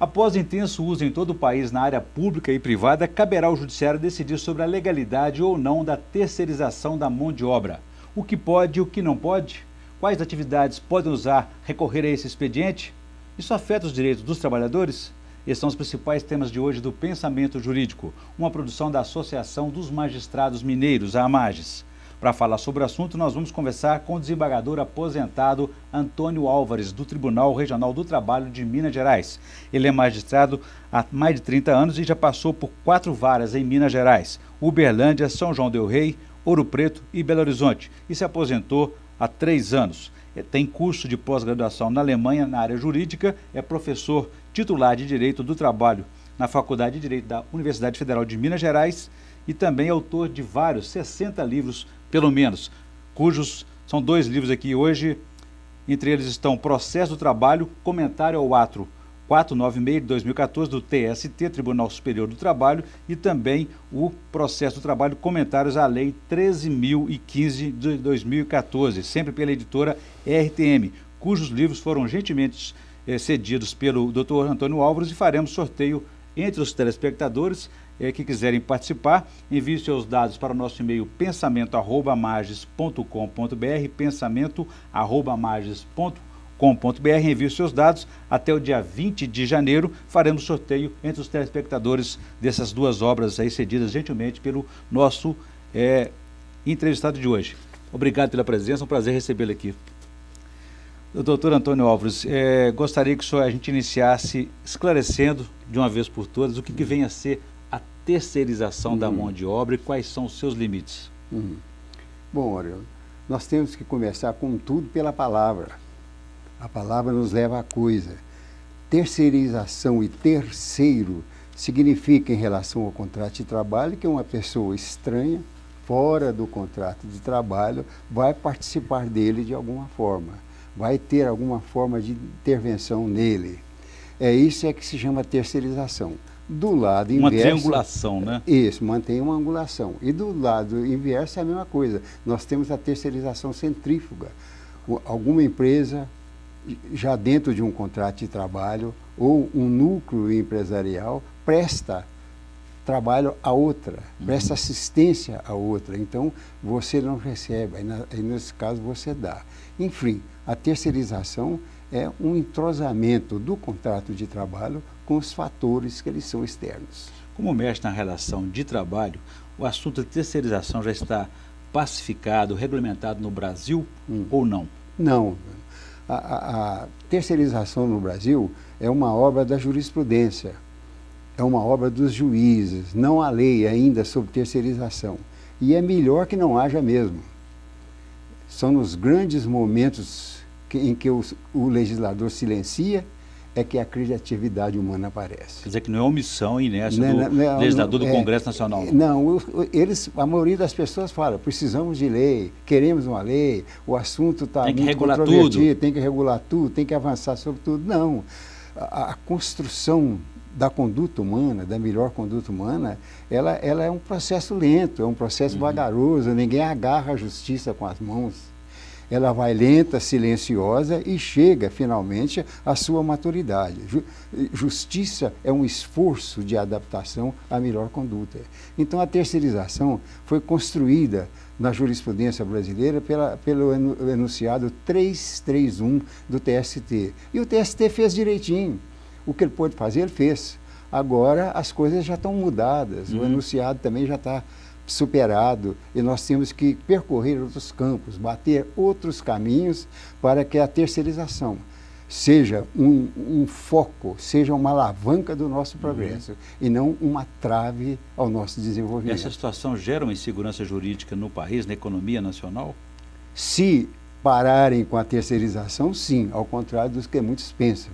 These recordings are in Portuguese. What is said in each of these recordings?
Após intenso uso em todo o país na área pública e privada, caberá ao Judiciário decidir sobre a legalidade ou não da terceirização da mão de obra. O que pode e o que não pode? Quais atividades podem recorrer a esse expediente? Isso afeta os direitos dos trabalhadores? Esses são os principais temas de hoje do Pensamento Jurídico, uma produção da Associação dos Magistrados Mineiros, a AMAGES. Para falar sobre o assunto, nós vamos conversar com o desembargador aposentado Antônio Álvares, do Tribunal Regional do Trabalho de Minas Gerais. Ele é magistrado há mais de 30 anos e já passou por 4 varas em Minas Gerais: Uberlândia, São João del Rei, Ouro Preto e Belo Horizonte, e se aposentou há 3 anos. Tem curso de pós-graduação na Alemanha na área jurídica, é professor titular de Direito do Trabalho na Faculdade de Direito da Universidade Federal de Minas Gerais e também é autor de vários, 60 livros, pelo menos, cujos são 2 livros aqui hoje. Entre eles estão Processo do Trabalho, Comentário ao Ato 496 de 2014 do TST, Tribunal Superior do Trabalho, e também o Processo do Trabalho, Comentários à Lei 13.015 de 2014, sempre pela editora RTM, cujos livros foram gentilmente cedidos pelo Dr. Antônio Álvares, e faremos sorteio entre os telespectadores que quiserem participar. Envie seus dados para o nosso e-mail pensamento@mages.com.br, pensamento@mages.com.br. Envie os seus dados até o dia 20 de janeiro. Faremos sorteio entre os telespectadores dessas 2 obras aí cedidas gentilmente pelo nosso entrevistado de hoje. Obrigado pela presença, um prazer recebê-lo aqui. Doutor Antônio Álvares, gostaria que a gente iniciasse esclarecendo de uma vez por todas o que vem a ser a terceirização da mão de obra e quais são os seus limites. Bom, Aurélio, nós temos que começar com tudo pela palavra. A palavra nos leva à coisa. Terceirização e terceiro significa, em relação ao contrato de trabalho, que uma pessoa estranha, fora do contrato de trabalho, vai participar dele de alguma forma, vai ter alguma forma de intervenção nele. Isso que se chama terceirização. Do lado inverso... Uma triangulação, né? Isso, mantém uma angulação. E do lado inverso é a mesma coisa. Nós temos a terceirização centrífuga. Alguma empresa, já dentro de um contrato de trabalho, ou um núcleo empresarial, presta trabalho a outra, presta assistência a outra. Então, você não recebe, aí nesse caso você dá. Enfim, a terceirização é um entrosamento do contrato de trabalho com os fatores que eles são externos. Como mexe na relação de trabalho, o assunto de terceirização já está pacificado, regulamentado no Brasil ou não? Não. A terceirização no Brasil é uma obra da jurisprudência, é uma obra dos juízes, não há lei ainda sobre terceirização. E é melhor que não haja mesmo. São nos grandes momentos em que o legislador silencia, é que a criatividade humana aparece. Quer dizer que não é omissão e inércia do legislador do Congresso Nacional. Não, a maioria das pessoas fala, precisamos de lei, queremos uma lei, o assunto está muito controvertido, tem que regular tudo, tem que avançar sobre tudo. Não, a construção da conduta humana, da melhor conduta humana, ela é um processo lento, é um processo vagaroso, ninguém agarra a justiça com as mãos. Ela vai lenta, silenciosa e chega, finalmente, à sua maturidade. Justiça é um esforço de adaptação à melhor conduta. Então, a terceirização foi construída na jurisprudência brasileira pelo enunciado 331 do TST. E o TST fez direitinho. O que ele pôde fazer, ele fez. Agora, as coisas já estão mudadas. O enunciado também já está superado e nós temos que percorrer outros campos, bater outros caminhos para que a terceirização seja um foco, seja uma alavanca do nosso progresso e não uma trave ao nosso desenvolvimento. Essa situação gera uma insegurança jurídica no país, na economia nacional? Se pararem com a terceirização, sim, ao contrário dos que muitos pensam.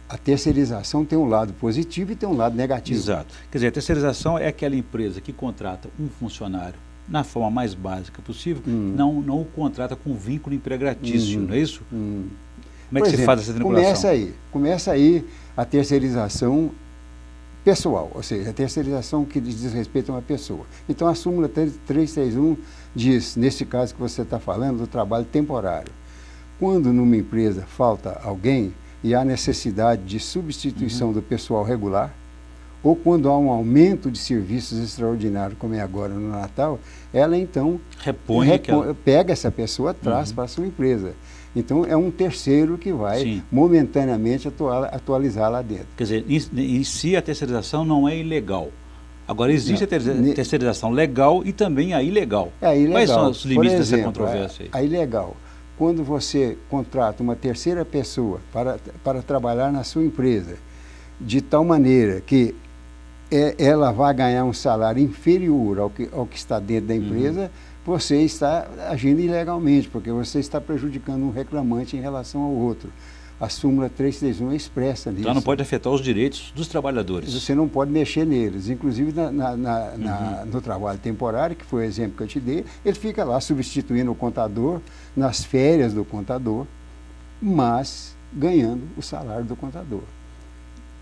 A terceirização tem um lado positivo e tem um lado negativo. Exato. Quer dizer, a terceirização é aquela empresa que contrata um funcionário na forma mais básica possível, não o contrata com vínculo empregatício, não é isso? Como é que se faz essa triangulação? Começa aí a terceirização pessoal, ou seja, a terceirização que diz respeito a uma pessoa. Então, a súmula 331 diz, nesse caso que você está falando, do trabalho temporário. Quando numa empresa falta alguém, e há necessidade de substituição do pessoal regular, ou quando há um aumento de serviços extraordinários, como é agora no Natal, ela então pega essa pessoa, traz para a sua empresa. Então é um terceiro que vai momentaneamente atualizar lá dentro. Quer dizer, em si a terceirização não é ilegal. Agora existe a terceirização legal e também a ilegal. Quais são os limites dessa controvérsia aí? A ilegal. Quando você contrata uma terceira pessoa para trabalhar na sua empresa, de tal maneira que ela vai ganhar um salário inferior ao que está dentro da empresa, você está agindo ilegalmente, porque você está prejudicando um reclamante em relação ao outro. A súmula 331 é expressa nisso. Então não pode afetar os direitos dos trabalhadores. Você não pode mexer neles. Inclusive no trabalho temporário, que foi o exemplo que eu te dei, ele fica lá substituindo o contador nas férias do contador, mas ganhando o salário do contador.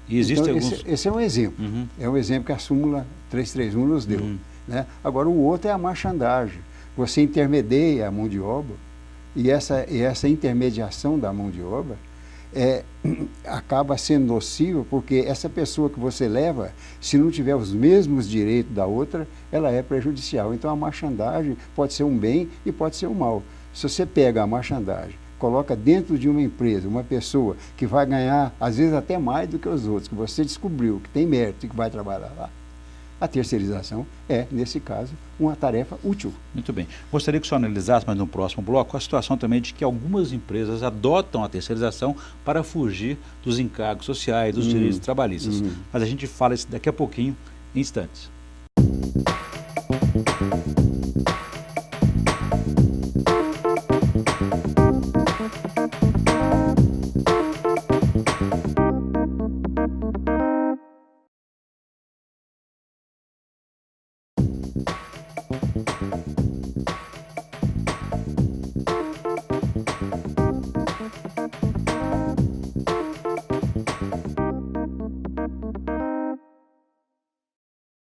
E existe então, esse é um exemplo. É um exemplo que a súmula 331 nos deu. Né? Agora, o outro é a marchandagem. Você intermedia a mão de obra, e essa intermediação da mão de obra acaba sendo nociva, porque essa pessoa que você leva, se não tiver os mesmos direitos da outra, ela é prejudicial. Então, a marchandagem pode ser um bem e pode ser um mal. Se você pega a marchandagem, coloca dentro de uma empresa uma pessoa que vai ganhar, às vezes, até mais do que os outros, que você descobriu que tem mérito e que vai trabalhar lá, a terceirização é, nesse caso, uma tarefa útil. Muito bem. Gostaria que o senhor analisasse, mas no próximo bloco, a situação também de que algumas empresas adotam a terceirização para fugir dos encargos sociais, dos direitos trabalhistas. Mas a gente fala isso daqui a pouquinho, em instantes.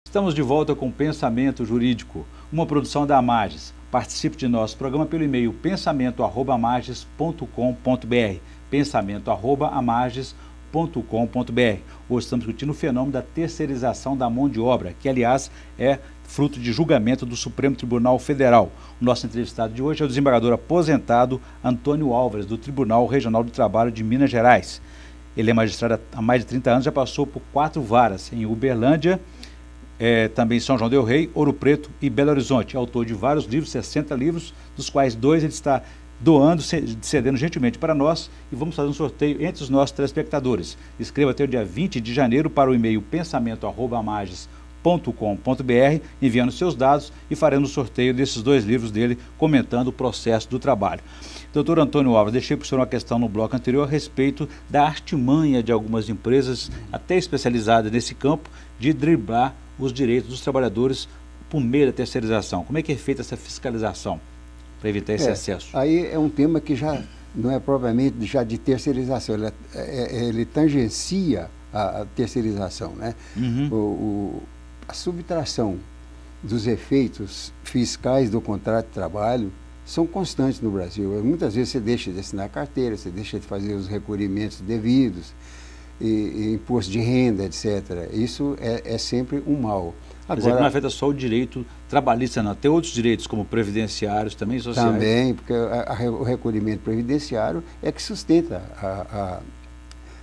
Estamos de volta com Pensamento Jurídico, uma produção da Amages. Participe de nosso programa pelo e-mail pensamento@amages.com.br, pensamento@amages.com.br. Hoje estamos discutindo o fenômeno da terceirização da mão de obra, que, aliás, é fruto de julgamento do Supremo Tribunal Federal. O nosso entrevistado de hoje é o desembargador aposentado Antônio Álvares, do Tribunal Regional do Trabalho de Minas Gerais. Ele é magistrado há mais de 30 anos, já passou por 4 varas em Uberlândia, também São João del Rei, Ouro Preto e Belo Horizonte. Autor de vários livros, 60 livros, dos quais 2 ele está doando, cedendo gentilmente para nós, e vamos fazer um sorteio entre os nossos telespectadores. Escreva até o dia 20 de janeiro para o e-mail pensamento@amages.com.br, enviando seus dados, e faremos o sorteio desses 2 livros dele, comentando o processo do trabalho. Doutor Antônio Álvares, deixei para o senhor uma questão no bloco anterior a respeito da artimanha de algumas empresas, até especializadas nesse campo, de driblar os direitos dos trabalhadores por meio da terceirização. Como é que é feita essa fiscalização para evitar esse excesso? Aí é um tema que já não é propriamente já de terceirização, ele tangencia a terceirização, né? A subtração dos efeitos fiscais do contrato de trabalho são constantes no Brasil. Muitas vezes você deixa de assinar a carteira, você deixa de fazer os recolhimentos devidos, e imposto de renda, etc. Isso é sempre um mal. Agora, não afeta só o direito trabalhista, não. Tem outros direitos, como previdenciários, também sociais. Também, porque o recolhimento previdenciário é que sustenta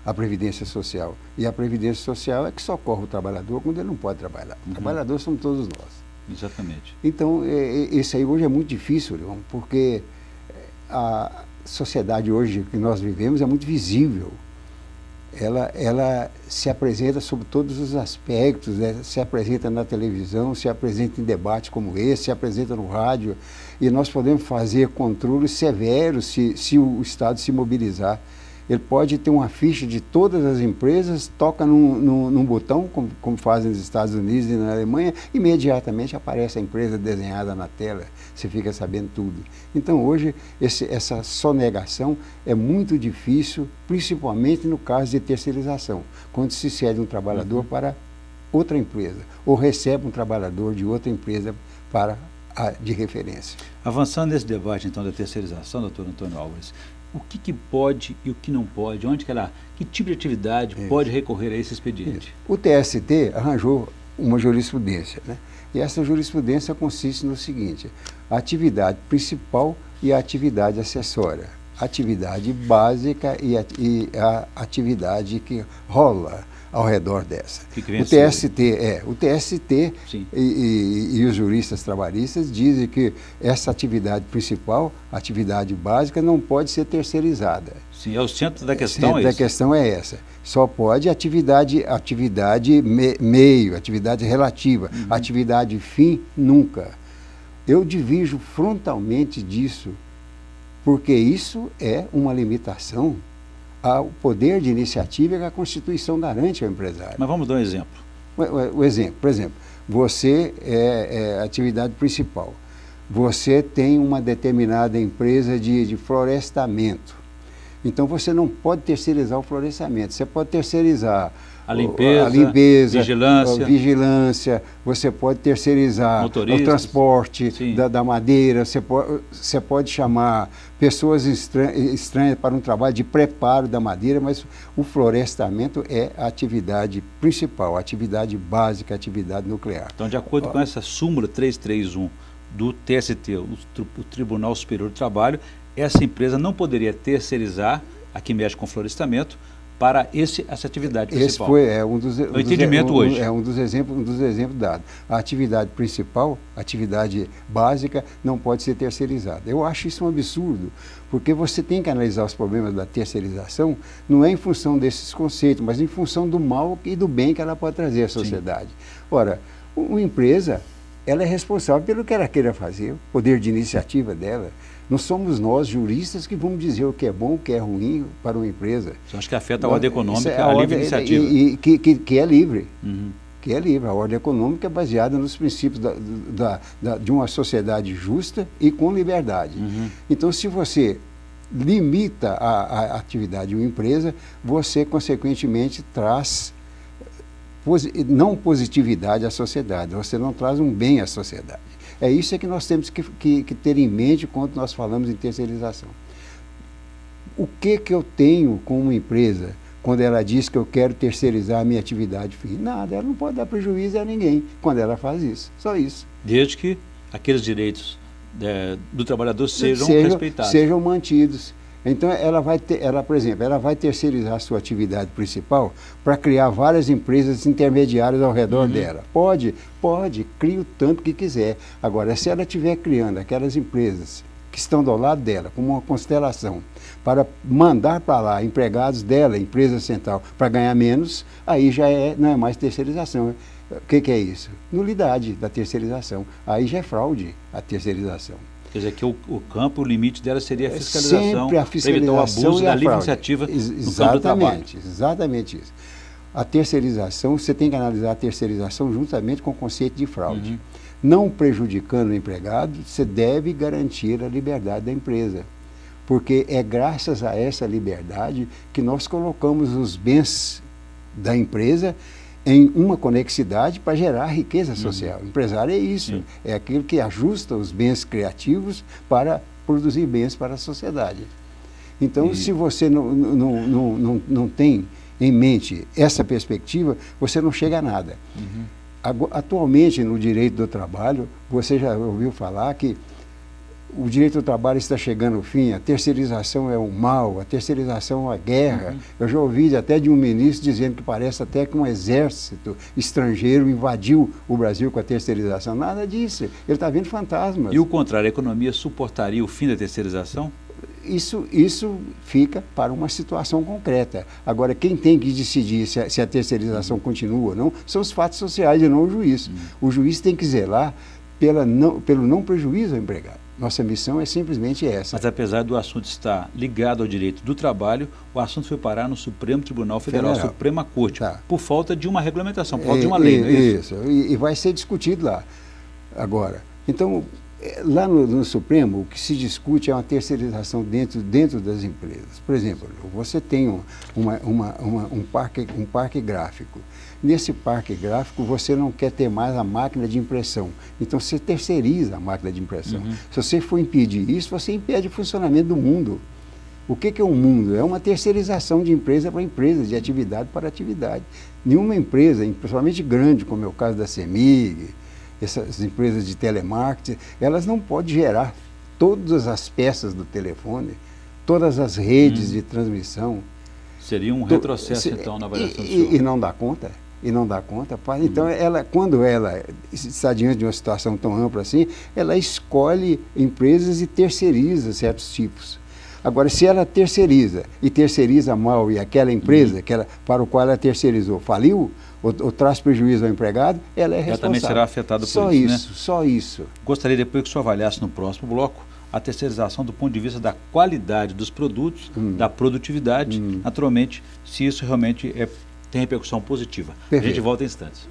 a Previdência Social. E a Previdência Social é que socorre o trabalhador quando ele não pode trabalhar. O trabalhador somos todos nós. Exatamente. Então, isso aí hoje é muito difícil, Leon, porque a sociedade hoje que nós vivemos é muito visível. Ela se apresenta sob todos os aspectos, né? Se apresenta na televisão, se apresenta em debates como esse, se apresenta no rádio, e nós podemos fazer controles severos se o Estado se mobilizar. Ele pode ter uma ficha de todas as empresas, toca num botão, como fazem nos Estados Unidos e na Alemanha, imediatamente aparece a empresa desenhada na tela, você fica sabendo tudo. Então hoje essa sonegação é muito difícil, principalmente no caso de terceirização, quando se cede um trabalhador para outra empresa, ou recebe um trabalhador de outra empresa de referência. Avançando nesse debate então da terceirização, doutor Antônio Álvares, o que pode e o que não pode, que tipo de atividade pode recorrer a esse expediente? O TST arranjou uma jurisprudência, né? E essa jurisprudência consiste no seguinte: a atividade principal e a atividade acessória, atividade básica e a atividade que rola ao redor dessa. O TST e os juristas trabalhistas dizem que essa atividade principal, atividade básica, não pode ser terceirizada. Sim, é o centro da questão. O centro da questão é essa. Só pode atividade meio, atividade relativa, atividade fim, nunca. Eu divirjo frontalmente disso, porque isso é uma limitação ao poder de iniciativa que a Constituição garante ao empresário. Mas vamos dar um exemplo. Por exemplo, você é atividade principal. Você tem uma determinada empresa de florestamento. Então, você não pode terceirizar o florestamento. Você pode terceirizar a limpeza, vigilância, você pode terceirizar o transporte da madeira, você pode chamar pessoas estranhas para um trabalho de preparo da madeira, mas o florestamento é a atividade principal, a atividade básica, a atividade nuclear. Então, de acordo com essa súmula 331 do TST, o Tribunal Superior do Trabalho, essa empresa não poderia terceirizar, a que mexe com florestamento, para essa atividade principal. Esse foi um dos hoje. É um dos exemplos dados. A atividade principal, a atividade básica, não pode ser terceirizada. Eu acho isso um absurdo, porque você tem que analisar os problemas da terceirização, não é em função desses conceitos, mas em função do mal e do bem que ela pode trazer à sociedade. Ora, uma empresa, ela é responsável pelo que ela queira fazer, o poder de iniciativa dela. Não somos nós, juristas, que vamos dizer o que é bom, o que é ruim para uma empresa. Então, acho que afeta a ordem econômica, a livre iniciativa. Que é livre. Que é livre. A ordem econômica é baseada nos princípios de uma sociedade justa e com liberdade. Então, se você limita a atividade de uma empresa, você, consequentemente, traz não positividade à sociedade, você não traz um bem à sociedade. É isso que nós temos que ter em mente quando nós falamos em terceirização. O que eu tenho com uma empresa quando ela diz que eu quero terceirizar a minha atividade fim? Nada, ela não pode dar prejuízo a ninguém quando ela faz isso, só isso. Desde que aqueles direitos do trabalhador sejam respeitados. Sejam mantidos. Então, por exemplo, ela vai terceirizar a sua atividade principal para criar várias empresas intermediárias ao redor dela. Pode, cria o tanto que quiser. Agora, se ela estiver criando aquelas empresas que estão do lado dela, como uma constelação, para mandar para lá empregados dela, empresa central, para ganhar menos, aí já não é mais terceirização. O que é isso? Nulidade da terceirização. Aí já é fraude a terceirização. Quer dizer, que o campo, o limite dela seria a fiscalização, sempre a fiscalização, evitar o abuso da livre iniciativa no campo do trabalho. Exatamente isso. A terceirização, você tem que analisar a terceirização juntamente com o conceito de fraude. Não prejudicando o empregado, você deve garantir a liberdade da empresa. Porque é graças a essa liberdade que nós colocamos os bens da empresa em uma conexidade para gerar riqueza social. O empresário é isso, é aquele que ajusta os bens criativos para produzir bens para a sociedade. Então, se você não tem em mente essa perspectiva, você não chega a nada. Atualmente, no direito do trabalho, você já ouviu falar que o direito do trabalho está chegando ao fim, a terceirização é um mal, a terceirização é uma guerra. Eu já ouvi até de um ministro dizendo que parece até que um exército estrangeiro invadiu o Brasil com a terceirização. Nada disso, ele está vendo fantasmas. E o contrário, a economia suportaria o fim da terceirização? Isso fica para uma situação concreta. Agora, quem tem que decidir se a terceirização continua ou não, são os fatos sociais e não o juiz. O juiz tem que zelar pelo não prejuízo ao empregado. Nossa missão é simplesmente essa. Mas apesar do assunto estar ligado ao direito do trabalho, o assunto foi parar no Supremo Tribunal Federal, Suprema Corte, por falta de uma regulamentação, por falta de uma lei, não é isso? E vai ser discutido lá. Agora, então, lá no Supremo, o que se discute é uma terceirização dentro das empresas. Por exemplo, você tem um parque gráfico. Nesse parque gráfico, você não quer ter mais a máquina de impressão. Então, você terceiriza a máquina de impressão. Se você for impedir isso, você impede o funcionamento do mundo. O que é um mundo? É uma terceirização de empresa para empresa, de atividade para atividade. Nenhuma empresa, principalmente grande, como é o caso da CEMIG, essas empresas de telemarketing, elas não podem gerar todas as peças do telefone, todas as redes de transmissão. Seria um retrocesso, então, na avaliação do senhor. E não dá conta. E não dá conta. Então, quando ela está diante de uma situação tão ampla assim, ela escolhe empresas e terceiriza certos tipos. Agora, se ela terceiriza e terceiriza mal e aquela empresa para o qual ela terceirizou faliu ou traz prejuízo ao empregado, ela é responsável. Ela também será afetada por isso, né? Só isso. Gostaria depois que o senhor avaliasse no próximo bloco a terceirização do ponto de vista da qualidade dos produtos, da produtividade, naturalmente, se isso realmente tem repercussão positiva. Perfeito. A gente volta em instantes.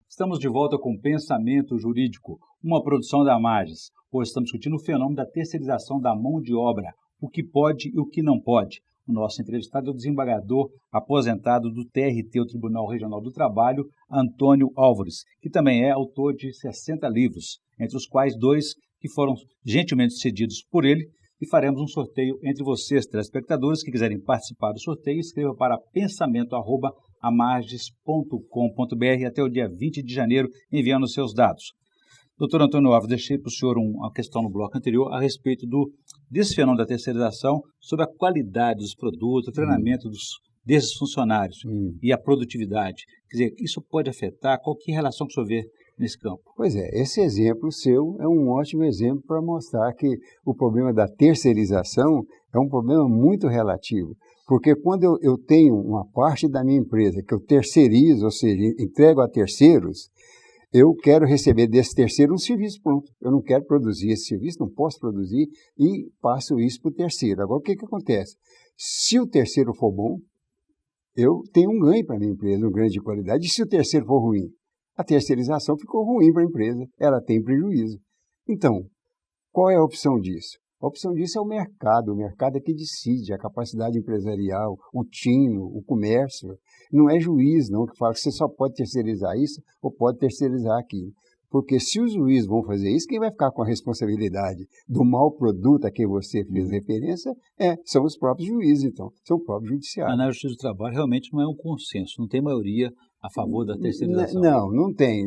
Estamos de volta com Pensamento Jurídico, uma produção da Marges. Hoje estamos discutindo o fenômeno da terceirização da mão de obra, o que pode e o que não pode. O nosso entrevistado é o desembargador aposentado do TRT, o Tribunal Regional do Trabalho, Antônio Álvares, que também é autor de 60 livros, entre os quais 2 que foram gentilmente cedidos por ele, e faremos um sorteio entre vocês, telespectadores, que quiserem participar do sorteio, escreva para pensamento@amarges.com.br até o dia 20 de janeiro, enviando os seus dados. Doutor Antônio Alves, deixei para o senhor uma questão no bloco anterior a respeito desse fenômeno da terceirização, sobre a qualidade dos produtos, o treinamento desses funcionários e a produtividade. Quer dizer, isso pode afetar? Qual que é a relação que o senhor vê nesse campo? Pois é, esse exemplo seu é um ótimo exemplo para mostrar que o problema da terceirização é um problema muito relativo. Porque quando eu tenho uma parte da minha empresa que eu terceirizo, ou seja, entrego a terceiros, eu quero receber desse terceiro um serviço pronto. Eu não quero produzir esse serviço, não posso produzir e passo isso para o terceiro. Agora, o que acontece? Se o terceiro for bom, eu tenho um ganho para a minha empresa, um ganho de qualidade. E se o terceiro for ruim? A terceirização ficou ruim para a empresa, ela tem prejuízo. Então, qual é a opção disso? A opção disso é o mercado é que decide, a capacidade empresarial, o tino, o comércio. Não é juiz, não, que fala que você só pode terceirizar isso ou pode terceirizar aquilo. Porque se os juízes vão fazer isso, quem vai ficar com a responsabilidade do mau produto a quem você fez referência são os próprios juízes, então, são o próprio judiciário. Mas na Justiça do Trabalho realmente não é um consenso, não tem maioria a favor da terceirização. Não tem,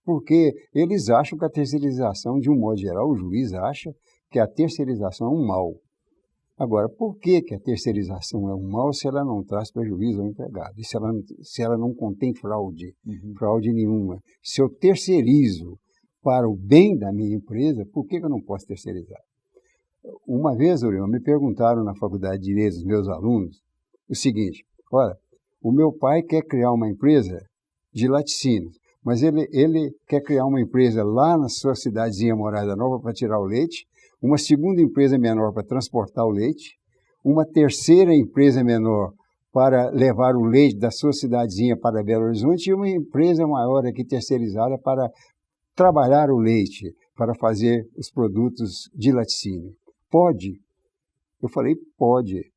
porque eles acham que a terceirização, de um modo geral, o juiz acha que a terceirização é um mal. Agora, por que a terceirização é um mal se ela não traz prejuízo ao empregado? E se ela não contém fraude, fraude nenhuma? Se eu terceirizo para o bem da minha empresa, por que eu não posso terceirizar? Uma vez, Orion, me perguntaram na Faculdade de Direito, os meus alunos, o seguinte: olha, o meu pai quer criar uma empresa de laticínios, mas ele quer criar uma empresa lá na sua cidadezinha Morada Nova para tirar o leite, uma segunda empresa menor para transportar o leite, uma terceira empresa menor para levar o leite da sua cidadezinha para Belo Horizonte e uma empresa maior aqui terceirizada para trabalhar o leite, para fazer os produtos de laticínio. Pode? Eu falei, pode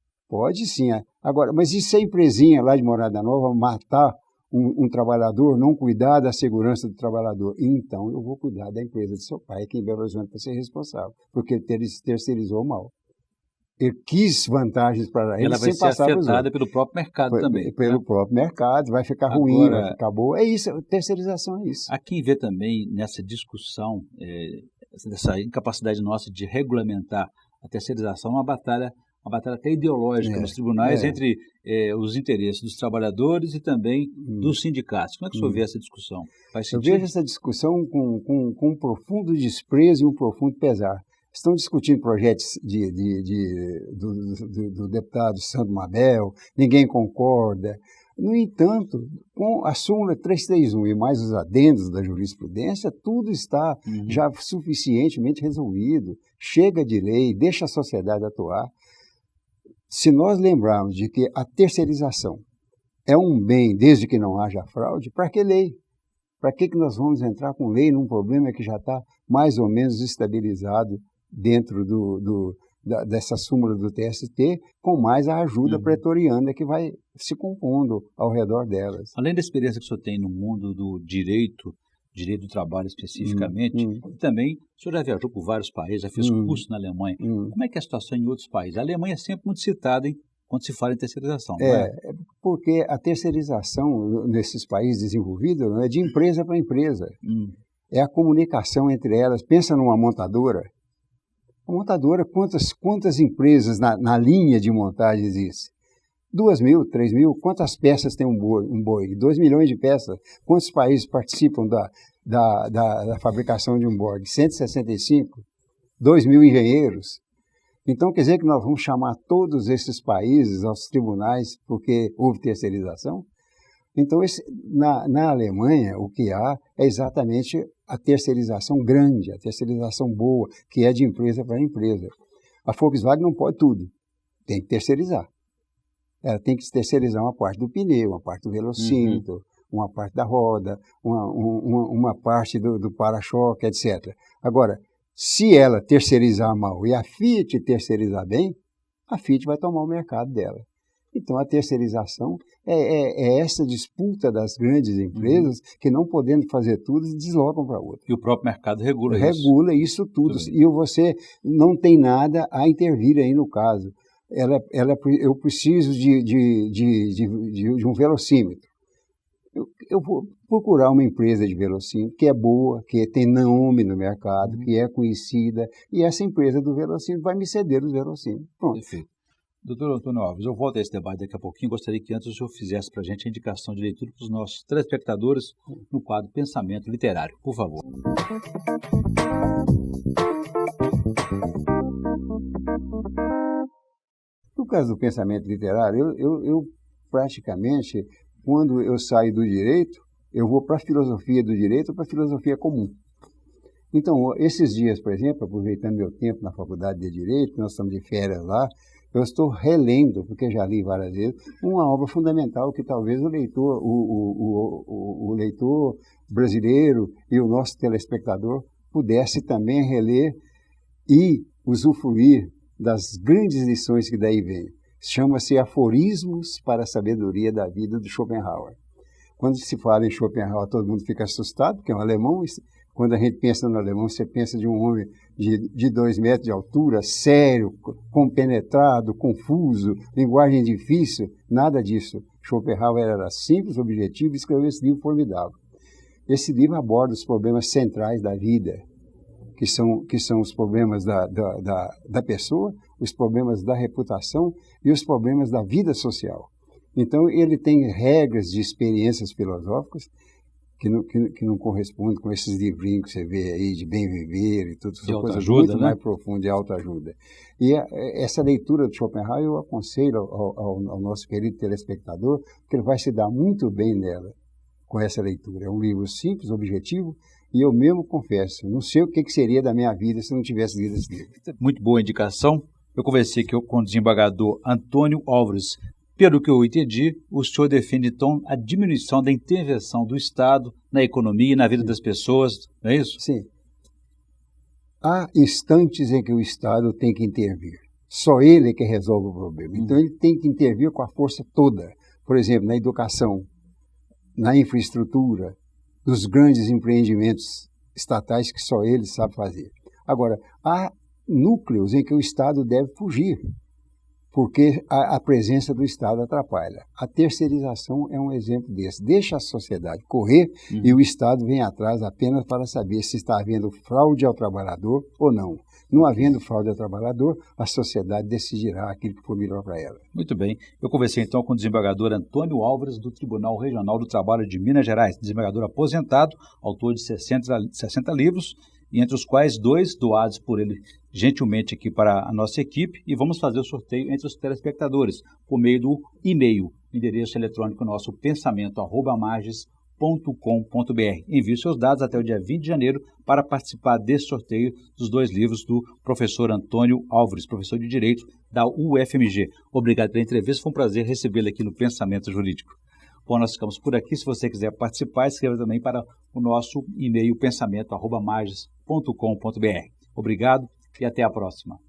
sim. Agora, mas e se a empresinha lá de Morada Nova matar um trabalhador, não cuidar da segurança do trabalhador? Então, eu vou cuidar da empresa de seu pai, aqui em Belo Horizonte, para ser responsável, porque ele terceirizou mal. Ele quis vantagens para ele sem passar para os outros. Ela vai ser afetada pelo próprio mercado também. Pelo próprio mercado, vai ficar ruim, vai ficar boa. É isso, terceirização é isso. Há quem vê também nessa discussão, dessa incapacidade nossa de regulamentar a terceirização, uma batalha até ideológica nos tribunais entre os interesses dos trabalhadores e também dos sindicatos. Como é que o senhor vê essa discussão? Faz sentido? Eu vejo essa discussão com um profundo desprezo e um profundo pesar. Estão discutindo projetos do deputado Sandro Mabel, ninguém concorda. No entanto, com a súmula 331 e mais os adendos da jurisprudência, tudo está já suficientemente resolvido. Chega de lei, deixa a sociedade atuar. Se nós lembrarmos de que a terceirização é um bem desde que não haja fraude, para que lei? Para que nós vamos entrar com lei num problema que já está mais ou menos estabilizado dentro dessa súmula do TST, com mais a ajuda pretoriana que vai se compondo ao redor delas. Além da experiência que o senhor tem no mundo do direito do trabalho especificamente, e também o senhor já viajou por vários países, já fez curso na Alemanha. Como é que é a situação em outros países? A Alemanha é sempre muito citada quando se fala em terceirização, não é? Porque a terceirização nesses países desenvolvidos é de empresa para empresa. É a comunicação entre elas. Pensa numa montadora. A montadora, quantas empresas na linha de montagem existe? 2.000, 3.000, quantas peças tem um Boeing? 2 milhões de peças. Quantos países participam da fabricação de um Boeing? 165, 2.000 engenheiros. Então, quer dizer que nós vamos chamar todos esses países aos tribunais porque houve terceirização? Então, na Alemanha, o que há é exatamente a terceirização grande, a terceirização boa, que é de empresa para empresa. A Volkswagen não pode tudo, tem que terceirizar. Ela tem que terceirizar uma parte do pneu, uma parte do velocímetro, uma parte da roda, uma parte do para-choque, etc. Agora, se ela terceirizar mal e a Fiat terceirizar bem, a Fiat vai tomar o mercado dela. Então, a terceirização é essa disputa das grandes empresas que, não podendo fazer tudo, deslocam para outra. E o próprio mercado regula isso. Regula isso tudo. E você não tem nada a intervir aí no caso. Eu preciso de um velocímetro. Eu vou procurar uma empresa de velocímetro que é boa, que tem nome no mercado, que é conhecida, e essa empresa do velocímetro vai me ceder os velocímetros. Pronto. Perfeito. Doutor Antônio Alves, eu volto a esse debate daqui a pouquinho. Gostaria que antes o senhor fizesse para a gente a indicação de leitura para os nossos telespectadores no quadro Pensamento Literário. Por favor. No caso do pensamento literário, eu praticamente, quando eu saio do direito, eu vou para a filosofia do direito ou para a filosofia comum. Então, esses dias, por exemplo, aproveitando meu tempo na faculdade de Direito, nós estamos de férias lá, eu estou relendo, porque já li várias vezes, uma obra fundamental que talvez o leitor brasileiro e o nosso telespectador pudesse também reler e usufruir das grandes lições que daí vêm. Chama-se Aforismos para a Sabedoria da Vida, de Schopenhauer. Quando se fala em Schopenhauer, todo mundo fica assustado, porque é um alemão. Quando a gente pensa no alemão, você pensa de um homem de 2 metros de altura, sério, compenetrado, confuso, linguagem difícil. Nada disso. Schopenhauer era simples, objetivo e escreveu esse livro formidável. Esse livro aborda os problemas centrais da vida, que são os problemas da pessoa, os problemas da reputação e os problemas da vida social. Então, ele tem regras de experiências filosóficas que não correspondem com esses livrinhos que você vê aí de bem viver e tudo, são coisas muito mais profundas, de autoajuda. E essa leitura de Schopenhauer eu aconselho ao nosso querido telespectador, que ele vai se dar muito bem nela, com essa leitura. É um livro simples, objetivo, e eu mesmo confesso, não sei o que seria da minha vida se não tivesse lido esse livro. Muito boa indicação. Eu conversei aqui com o desembargador Antônio Alves. Pelo que eu entendi, o senhor defende, então, a diminuição da intervenção do Estado na economia e na vida das pessoas, não é isso? Sim. Há instantes em que o Estado tem que intervir. Só ele é que resolve o problema. Então, ele tem que intervir com a força toda. Por exemplo, na educação, na infraestrutura, nos grandes empreendimentos estatais que só ele sabe fazer. Agora, há núcleos em que o Estado deve fugir, porque a presença do Estado atrapalha. A terceirização é um exemplo desse. Deixa a sociedade correr e o Estado vem atrás apenas para saber se está havendo fraude ao trabalhador ou não. Não havendo fraude ao trabalhador, a sociedade decidirá aquilo que for melhor para ela. Muito bem. Eu conversei então com o desembargador Antônio Alves, do Tribunal Regional do Trabalho de Minas Gerais, desembargador aposentado, autor de 60 livros, e entre os quais 2 doados por ele gentilmente aqui para a nossa equipe, e vamos fazer o sorteio entre os telespectadores por meio do e-mail, endereço eletrônico nosso pensamento@marges.com.br. Envie seus dados até o dia 20 de janeiro para participar desse sorteio dos 2 livros do professor Antônio Álvares, professor de Direito da UFMG. Obrigado pela entrevista, foi um prazer recebê-lo aqui no Pensamento Jurídico. Bom, nós ficamos por aqui. Se você quiser participar, escreva também para o nosso e-mail pensamento@mages.com.br. Obrigado e até a próxima.